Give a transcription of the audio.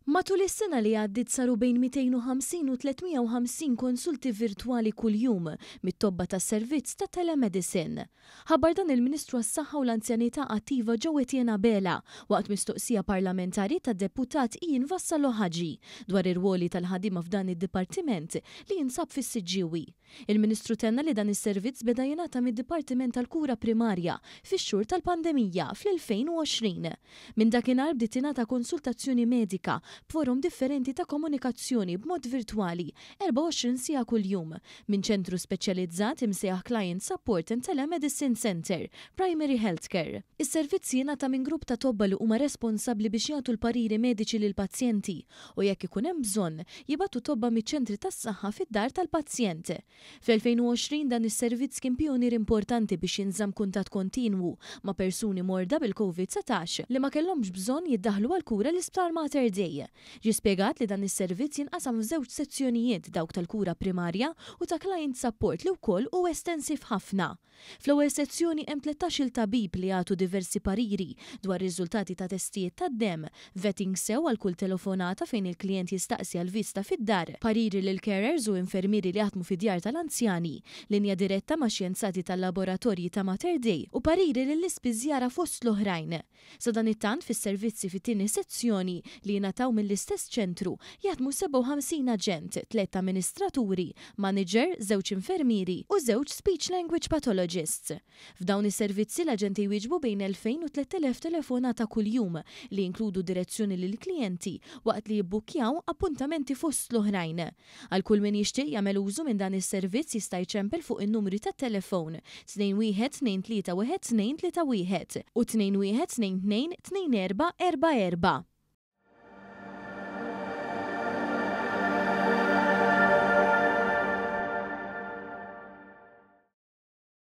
Matul is-sena li għaddiet saru bejn 250 u 350 konsulti virtwali kuljum mit-tobba tas-servizz ta' telemedicine. Ħabbar dan il-Ministru għas-Saħħa u l-Anzjanità Attiva ġewwa Etienne Bela waqt mistoqsija parlamentari tad-deputat Ian Vassalo Ħaġi dwar ir-ruoli tal-ħaddiema f'dan id-dipartiment li jinsab fis-Siġġiewi. Il-Ministru tenna li dan is-servizz beda jingħata mid-Dipartiment tal-Kura Primarja fix-xhur tal-pandemija fl-2020. Minn dakinhar bdiet tingħata konsultazzjoni medika b'forum differenti ta' komunikazzjoni b'mod virtwali 24 siegħa kuljum minn ċentru speċjalizzat imsejjaħ Client Support and Telemedicine Center, Primary Healthcare. Is-servizz jingħata minn grupp ta' tobba li huma responsabbli biex jagħtu l-pariri mediċi lill-pazjenti u jekk ikun hemm bżonn jibgħatu tobba miċ-ċentri tas-saħħa fid-dar tal-pazjent. Fl-2020 dan is-servizz kien pionier importanti biex jinżamm kuntatt kontinwu ma' persuni morda bil-COVID-19 li ma kellhomx bżonn jiddaħħlu għall-kura l-Isptar Mater Dei. Ġie spjegat li dan is-servizz jinqasam f'żewġ sezzjonijiet dawk tal-kura primarja u ta' client support li wkoll hu estensiv ħafna. Fl-ewwel sezzjoni hemm 13-il tabib li jagħtu diversi pariri dwar riżultati ta' testijiet tad-demm, vetting sew għal kull telefonata fejn il-klijent jistaqsi għal vista fid-dar, pariri lil carers u infermieri li jaħdmu fid-djar tal-anzjani, linja diretta ma' xjenzati tal-laboratorji ta' Mater Dei u pariri lill-ispiżjara fost l-oħrajn. Sa dan it-tant fis-servizzi fit-tieni sezzjoni li jingħataw mill-istess ċentru jaħdmu 57 aġent, 3 amministraturi, manager, 2 infermieri u 2 speech language pathologists. F'dawn is-servizzi l-aġenti jwieġbu bejn 2000 u 3000 telefonata kuljum li jinkludu direzzjoni lil klijenti waqt li jibbukkjaw appuntamenti fost l-oħrajn. Għal kull min jixtieq jagħmel użu minn dan is-servizz jista' jċempel fuq in-numri tat-telefon 21 23 12 31 u 21 22 2444.